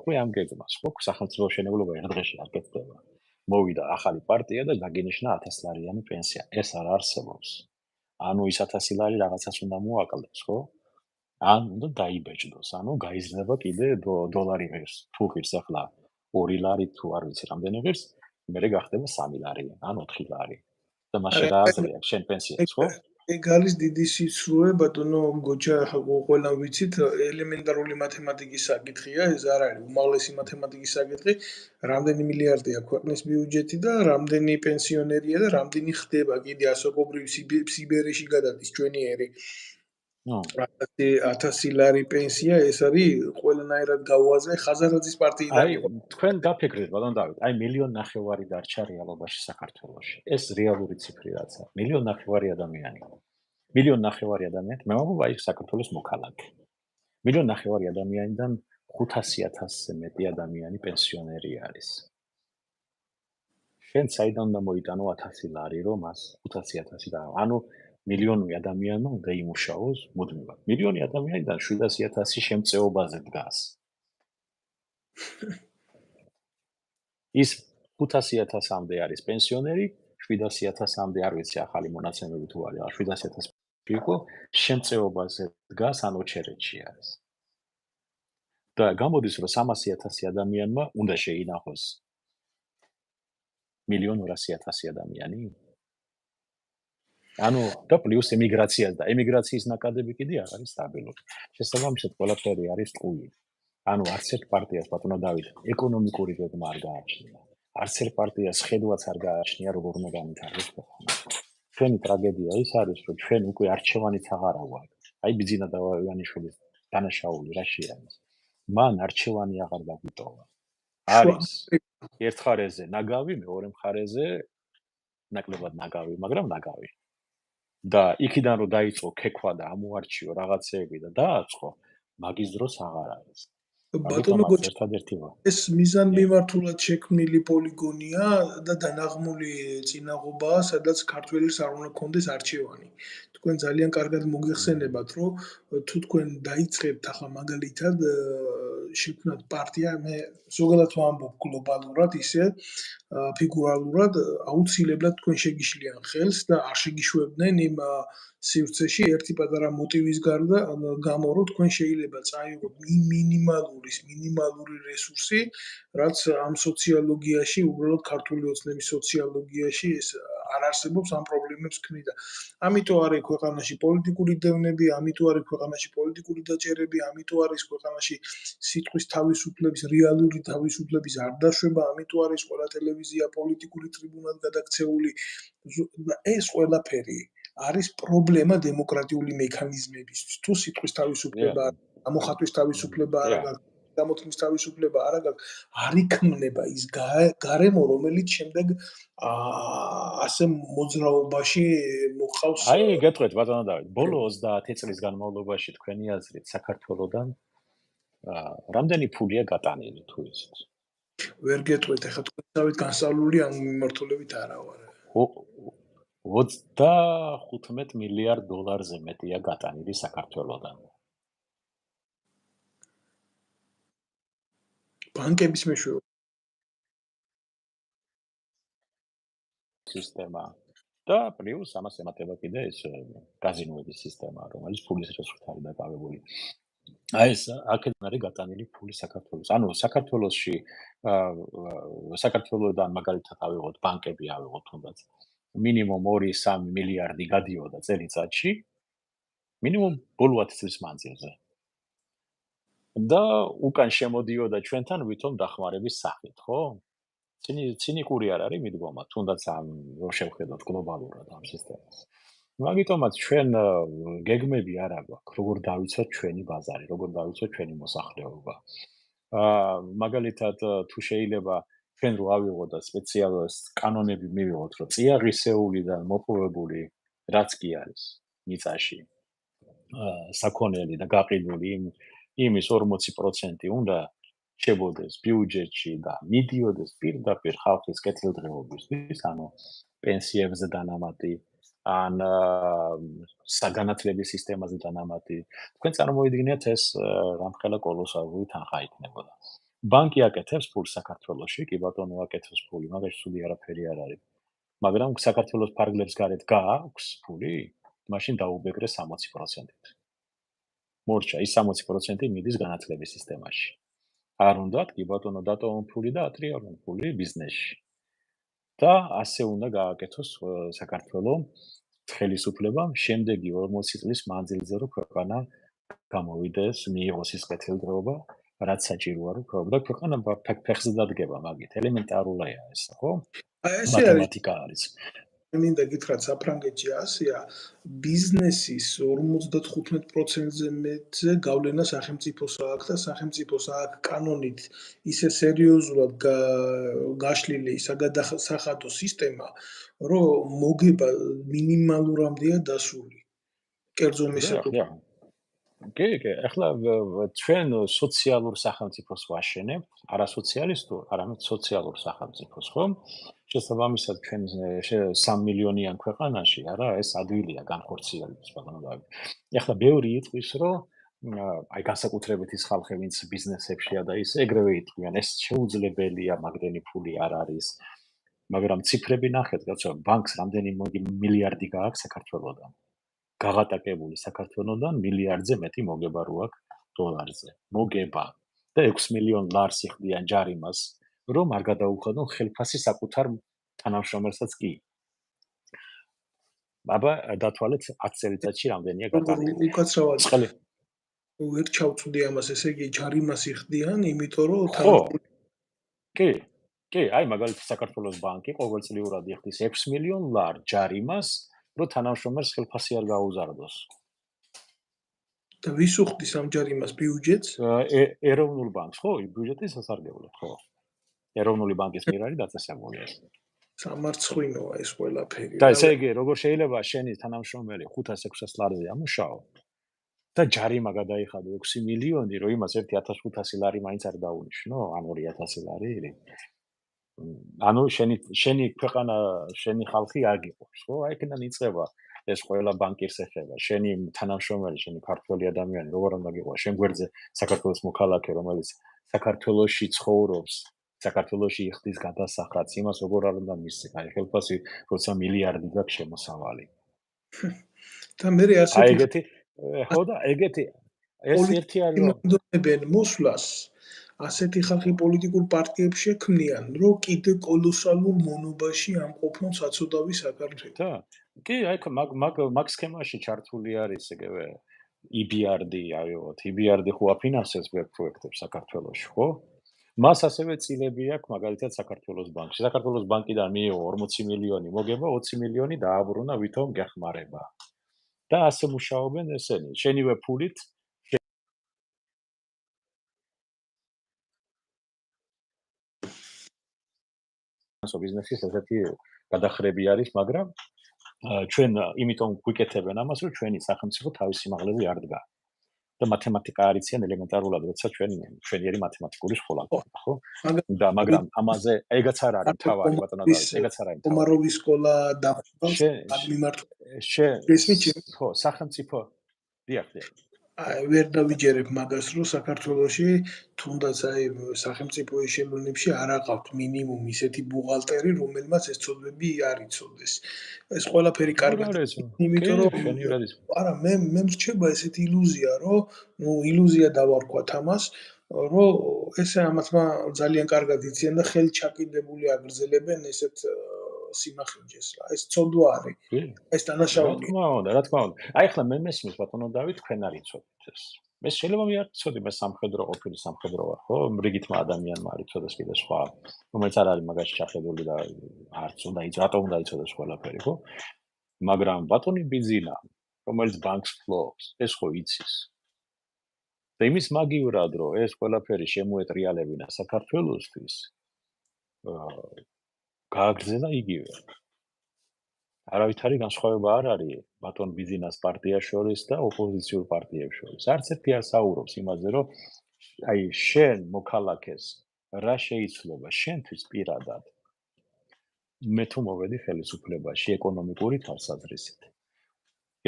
დაუხვი ამ გეგმას, ხო? სახელმწიფო მშენებლობა ერთ დღეში არ გეცდება. მოვიდა ახალი პარტია და დაგინიშნა 1000 ლარიანი პენსია. ეს არ არსებობს. ანუ ის 1000 ლარი რაღაცას უნდა მოაკლდეს, ხო? ან უნდა დაიბეჭდოს, ანუ გაიზრდება კიდე დოლარი ღირს. თუ ღირს ახლა 2 ლარი თუ არ ვიცი რამდენი ღირს, მერე გახდება 3 ლარი, ან 4 ლარი. და მაშინ რა აზრი აქვს შენ პენსიას, ხო? ეგ არის დიდი სიცრუე, ბატონო გოჩა, ყველამ ვიცით, ელემენტარული მათემატიკის საკითხია, ეს არ არის უმაღლესი მათემატიკის საკითხი, რამდენი მილიარდია ქვეყნის ბიუჯეტი და რამდენი პენსიონერია და რამდენი ხდება კიდე ასაკობრივ სიბერიში გადადის ჩვენი ერი. 1000 ლარი პენსია, ეს არის ყველანაირად გაუაზრე ხაზარაძის პარტიიდან იყო. თქვენ გაფიქრეთ, ბატონ დავით, 1,5 მილიონი დარჩა რეალობაში საქართველოში. ეს რეალური ციფრი რაც არის. 1,5 მილიონი ადამიანი. 1,5 მილიონი ადამიანი, მე მგონი აი საქართველოს მოქალაქე. 1,5 მილიონი ადამიანიდან 500,000-ზე მეტი ადამიანი პენსიონერი არის. შენ საიდან უნდა მოიტანო 1000 ლარი, რომ მას 500,000 და ანუ მილიონი ადამიანმა უნდა იმუშაოს მუდმივად. მილიონი ადამიანიდან 700,000 შემწეობაზე დგას. ის 500,000-მდე არის პენსიონერი, 700,000-მდე არ ვიცი ახალი მონაცემები თუ არის, 700,000 იყო შემწეობაზე დგას ან ოჩერეთში არის. და გამოდის რომ 300,000 ადამიანმა უნდა შეინახოს 1,200,000 ადამიანი. ანუ და პლუს ემიგრაციას და ემიგრაციის ნაკადები კიდე არ არის სტაბილური. შესაბამისად ყველაფერი არის ტყუილი. ანუ არც ერთ პარტიას ბატონო დავით ეკონომიკური გეგმა არ გააჩნია. არც ერთ პარტიას ხედვაც არ გააჩნია როგორ უნდა განვითარდეს ქვეყანა. ჩვენი ტრაგედია ის არის რომ ჩვენ უკვე არჩევანიც აღარა გვაქვს. აი ბიძინა დავიანიშვილის დანაშაული რა შეაქვს. მან არჩევანი აღარ დაგვიტოვა. არის ერთ მხარეზე ნაგავი, მეორე მხარეზე ნაკლებად ნაგავი, მაგრამ ნაგავი. და იქიდან რომ დაიწყო ქექვა და ამოარჩიო რაღაცეები და დააწყო, მაგის დროს აღარ არის. ბატონო გოჩა, ეს მიზანმიმართულად შექმნილი პოლიგონია და დანაღმული წინაღობაა, სადაც ქართველებს არ უნდა კონდეს არჩევანი. თქვენ ძალიან კარგად მოგეხსენებათ, რომ თუ თქვენ დაიწყებთ ახლა მაგალითად შექმნათ პარტია, მე ზოგადად ვამბობ გლობალურად ისე ფიგურალურად, აუცილებლად თქვენ შეგიშლიან ხელს და არ შეგიშვებდნენ იმ სივრცეში ერთი პატარა მოტივის გამო, რომ თქვენ შეიძლება წაიღოთ მინიმალური რესურსი, რაც ამ სოციოლოგიაში, უბრალოდ ქართული ოცნების სოციოლოგიაში ეს არ არსებობს, ამ პრობლემებს ქმნიდა. ამიტომ არის ქვეყანაში პოლიტიკური დევნები, ამიტომ არის ქვეყანაში პოლიტიკური დაჭერები, ამიტომ არის ქვეყანაში სიტყვის თავისუფლების, რეალური თავისუფლების არ დაშვება, ამიტომ არის ყველა ტელევიზია პოლიტიკური ტრიბუნად გადაქცეული. ეს ყველაფერი არის პრობლემა დემოკრატიული მექანიზმებისთვის. თუ სიტყვის თავისუფლება, გამოხატვის თავისუფლება არ აქვს, გამოთქმის თავისუფლება არ აქვს, არ იქმნება ის გარემო, რომელიც შემდეგ ასე მოძრაობაში მოხავს. აი, გეტყვით ბატონო დავით, ბოლო 30 წლის განმავლობაში თქვენი აზრით საქართველოსდან რამდენი ფულია გატანილი თუ იცით? ვერ გეტყვით, ახლა თქვენ დავით განსწავლული ამ მიმართულებით არა ვარ. 35 მილიარდ დოლარზე მეტია გატანილი საქართველოსდან. ბანკების მეშვეობით სისტემა და პლუს ამას ემატება კიდე ეს კაზინოების სისტემა, რომელიც ფულის რესურსით არის დაკავებული. აი ეს აქედან არის გატანილი ფული საქართველოს. ანუ საქართველოსდან მაგალითად ავიღოთ ბანკები ავიღოთ თუნდაც მინიმუმ 2-3 მილიარდი გადიოდა წელიწადში მინიმუმ ბოლო 10 წლის მანძილზე. და უკან შემოდიოდა ჩვენთან ვითომ დახმარების სახით, ხო? ცინიკური არ არის მიდგომა, თუნდაც ამ რო შევხედოთ გლობალურად ამ სისტემას. მაგიტომაც ჩვენ გეგმები არ აქვს, როგორ დავიცვათ ჩვენი ბაზარი, როგორ დავიცვათ ჩვენი მოსახლეობა. მაგალითად თუ შეიძლება ჩვენ რო ავიღოთ და სპეციალურ კანონები მივიღოთ, რომ წიაღისეულიდან მოპოვებული რაც კი არის მიწაში საქონელი და გაყიდული იმის 40% უნდა შებოდეს ბიუჯეტში და მიდიოდეს პირდაპირ ხალხის კეთილდღეობისთვის, ანუ პენსიებზე დანამატი, ან საგანათლების სისტემაზე დანამატი. თქვენ წარმოიდგინეთ ეს რამხელა კოლოსალური თანხა იქნებოდა. ბანკი აკეთებს ფულს საქართველოში, კი ბატონო აკეთებს ფული, მაგაში ცუდი არაფერი არ არის. მაგრამ საქართველოს ფარგლებს გარეთ გააქვს ფული, მაშინ დაუბეგრე 60%-ით. მორჩა, ის 60% მიდის განათლების სისტემაში. არ უნდათ, კი ბატონო, დატოვონ ფული და ატრიალონ ფული ბიზნესში. და ასე უნდა გააკეთოს საქართველოს ხელისუფლებამ შემდეგი 40 წლის მანძილზე, რომ ქვეყანა გამოვიდეს, მიიღოს ის კეთილდღეობა, რაც საჭიროა, რომ ქვეყანა ფეხზე დადგება მაგით. ელემენტარულია ეს, ხო? ესე არის. მათემატიკა არის. მინდა გითხრათ, საფრანგეთში ასეა, ბიზნესის 55%-ზე მეტზე გავლენა სახელმწიფოს აქვს და სახელმწიფოს აქვს კანონით ისე სერიოზულად გაშლილი საგადასახადო სისტემა, რომ მოგება მინიმალურამდეა დასული. კერძო მისაკუთრებით. კი, ახლა ჩვენ სოციალურ სახელმწიფოს ვაშენებთ, არა სოციალისტურ, არამედ სოციალურ სახელმწიფოს, ხო? შესაბამისად, ჩვენ 3 მილიონიან ქვეყანაში, არა, ეს ადვილია განხორციელების ბატონო. ახლა ბევრი იტყვის, რომ აი განსაკუთრებით ის ხალხი, ვინც ბიზნესებშია და ის ეგრევე იტყვიან, ეს შეუძლებელია, მაგდენი ფული არ არის. მაგრამ ციფრები ნახეთ, კაცო, ბანკს რამდენი მილიარდი გააქვს საქართველოსთან. გაღატაკებული საქართველოსთან მილიარდზე მეტი მოგება რო აქვს დოლარზე. მოგება. და 6 მილიონ ლარს იხდიან ჯარიმას, რომ არ გადაუხადონ ხელფასი საკუთარ თანამშრომელსაც კი. აბა დათვალეთ 10 წელიწადში რამდენია გაკარგული. უკაცრავად. ვერ ჩავწვდი ამას, ესე იგი ჯარიმას იხდიან, იმიტომ რომ კი, აი მაგალითად საქართველოს ბანკი ყოველწლიურად იხდის 6 მილიონ ლარ ჯარიმას, რომ თანამშრომელს ხელფასი არ გაუზარდოს. და ვის უხდის ამ ჯარიმას ბიუჯეტს? ეროვნულ ბანკს, ხო, ბიუჯეტის სასარგებლოდ, ხო. ეროვნული ბანკის მიერ არის დაწესებული ეს. სამარცხვინოა ეს ყველაფერი. და ესე იგი, როგორ შეიძლება შენი თანამშრომელი 500-600 ლარზე ამუშაო და ჯარიმა გადაიხადო 6 მილიონი, რომ იმას 1500 ლარი მაინც არ დაუნიშნო, ან 2000 ლარი. ანუ შენი ქვეყანა, შენი ხალხი აგიყვებს, ხო? აი იქიდან იწყება ეს ყველა ბანკირს ეხება. შენი თანამშრომელი, შენი ქართველი ადამიანი, როგორ უნდა გიყვა შენ გვერდზე საქართველოს მოქალაქე, რომელიც საქართველოში ცხოვრობს, საქართველოში იხდის გადასახადს, იმას როგორ არ უნდა მისცე? აი ხელფასი, როცა მილიარდი გაქვს შემოსავალი. და მე ასეთი აი ეგეთი, ხო და ეგეთი ეს ერთი არის რომ მოსვლას ასეთი ხალხი პოლიტიკურ პარტიებში ქმნიან, რომ კიდე კოლოსალურ მონობაში ამყოფნონ საცოდავი საქართველოს. და კი, აი მაგ სქემაში ჩართული არის ეგევე EBRD, აიოთ, EBRD ხო აფინანსებს პროექტებს საქართველოში, ხო? მას ასევე წილები აქვს მაგალითად საქართველოს ბანკში. საქართველოს ბანკიდან მიიღო 40 მილიონი მოგება, 20 მილიონი დააბრუნა ვითომ გეხმარება. და ასე მუშაობენ ესენი. შენივე ფულით ბიზნესის ესეთი გადახრები არის, მაგრამ ჩვენ იმიტომ გვიკეთებენ ამას, რომ ჩვენი სახელმწიფო თავის სიმაღლეზე არ დგა. და მათემატიკა არიციან ელემენტარულად, როცა ჩვენიერი მათემატიკური სკოლა გვაქვს, ხო? და მაგრამ ამაზე ეგაც არ არის თავი, ბატონო, ეგაც არ არის თავი. კომაროვის სკოლა დახვდას მიმართულებით. ხო, სახელმწიფო დიახ. ვერ დავიჯერებ მაგას, რომ საქართველოში თუნდაც აი სახელმწიფო ეშელონებში არ აყავთ მინიმუმ ისეთი ბუღალტერი, რომელმაც ეს ცოდვები არ იცოდეს. ეს ყველაფერი კარგად, იმიტომ რომ არა, მე მრჩება ესეთი ილუზია, რომ ილუზია დავარქვათ ამას, რომ ესე ამათმა ძალიან კარგად იციან და ხელთ ჩაკიდებული აგრძელებენ ესეთ სიმახინჯეს რა. ეს ცოდვა არის. ეს დანაშაულია. რა თქმა უნდა. აი ახლა მე მესმის ბატონო დავით, თქვენ არ იცოდეთ ეს. მე შეიძლება მე არ ვიცოდი, მე სამხედრო ყოფილი სამხედრო ვარ, ხო? რიგითმა ადამიანმა არ იცოდეს კიდე სხვა, რომელიც არ არის მაგაში ჩახედული და არც უნდა რატომ უნდა იცოდეს ყველაფერი, ხო? მაგრამ ბატონი ბიზინა, რომელიც ბანკს ფლობს, ეს ხო იცის. და იმის მაგივრად, რომ ეს ყველაფერი შემოეტრიალებინა საქართველოსთვის, გააგრძელა იგივე. არავითარი განსხვავება არ არის ბატონ ბიზინას პარტიას შორის და ოპოზიციურ პარტიებს შორის. არც ერთი არ საუბრობს იმაზე, რომ აი შენ მოქალაქეს რა შეიძლება შენთვის პირადად მე თუ მოვედი ხელისუფლებაში ეკონომიკური თვალსაზრისით.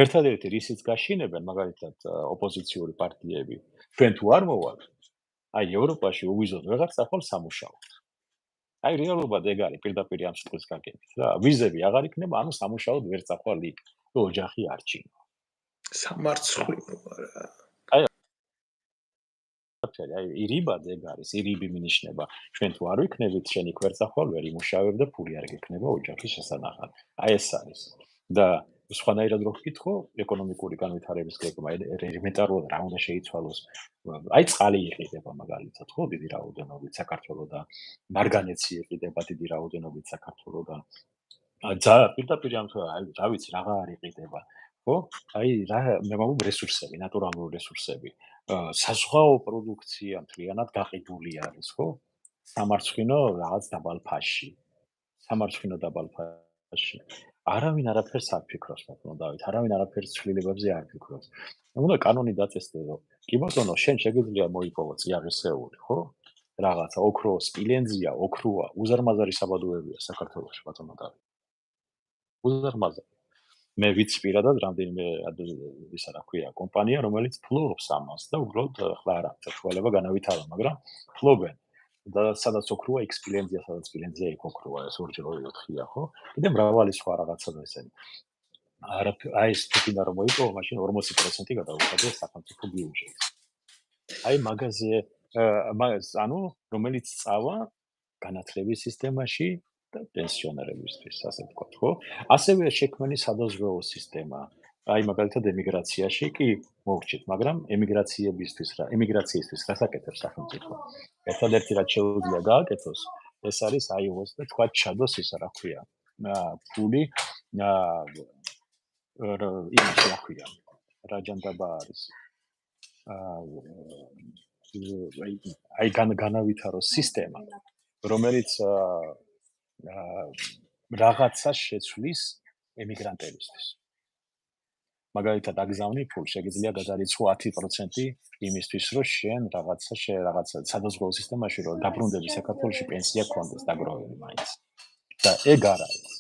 ერთადერთი რისიც გაშინებენ მაგალითად ოპოზიციური პარტიები, ჩვენ თუ არ მოვალ აი ევროპაში უვიზოდ ვეღარ წახვალ სამუშაოდ. აი რეალობად ეგ არის პირდაპირ ამ სიტყვის გაგებით რა. ვიზები აღარ იქნება, ანუ სამუშაოდ ვერ წახვალ იქ. ოჯახი არ ჭინო. სამარცხვინო რა. აი ირიბად ეგ არის, ირიბი მინიშნება, ჩვენ თუ არ ვიქნებით, შენ იქ ვერ წახვალ, ვერ იმუშავებ და ფული არ გექნება ოჯახის შესანახად. აი ეს არის. და სხვანაირად რო ვკითხო, ეკონომიკური განვითარების გეგმა ელემენტარულად რა უნდა შეიცვალოს. აი წყალი იყიდება მაგალითად, ხო, დიდი რაოდენობით საქართველოსთან, მარგანეცი იყიდება დიდი რაოდენობით საქართველოსთან. პირდაპირ ამ თუ რა ვიცი, რაღა არ იყიდება. ხო? აი რა მე მგონი რესურსები, ნატურალური რესურსები. საზღვაო პროდუქცია მთლიანად გაყიდული არის, ხო? სამარცხვინო რაღაც დაბალ ფასში. სამარცხვინო დაბალ ფასში. არავინ არაფერს არ ფიქრობს, ბატონო დავით, არავინ არაფერს ცვლილებებზე არ ფიქრობს. უნდა კანონი დაწესდეს, რომ კი ბატონო, შენ შეგიძლია მოიპოვო წიაღისეული, ხო? რაღაცა ოქრო, სპილენძია, ოქროა, უზარმაზარი საბადოებია საქართველოში, ბატონო დავით. უზარმაზარი. მე ვიცი პირადად რამდენიმე ისა რა ქვია კომპანია რომელიც ფლობს ამას და უბრალოდ ხლა არ აქვს საშუალება განავითარო, მაგრამ ფლობენ და სადაც ოქროა იქ სპილენძია, სადაც სპილენძია იქ ოქროა, ეს ორჯერ 4-4-ია, ხო? კიდე მრავალი სხვა რაღაცა და ესენი. აი ეს თვითონ რომ მოიპოვო, მაშინ 40% გადაუხადეს სახელმწიფო ბიუჯეტს. აი მაღაზია ანუ რომელიც წავა განათლების სისტემაში და პენსიონერებისთვის, ასე ვთქვათ, ხო? ასევე შექმნილი სადაზღვევო სისტემა. აი მაგალითად ემიგრაციაში კი მოვჭით, მაგრამ ემიგრაციისთვის რასაკეთებს სახელმწიფო? ერთადერთი რაც შეუძლია გააკეთოს, ეს არის აიღოს და თქვა ჩადოს ისა რა ქვია, ფული იმაში რა ქვია, რა ჯანდაბა არის. აი განავითაროს სისტემა, რომელიც რაღაცა შეცვლის ემიგრანტებისთვის. მაგალითად, აგზავნი ფულ შეგიძლია გადარიცხო 10% იმისთვის, რომ შენ რაღაცა სადაზღვევო სისტემაში რომ დაბრუნდები საქართველოში პენსია გქონდეს დაგროვილი მაინც. და ეგ არ არის.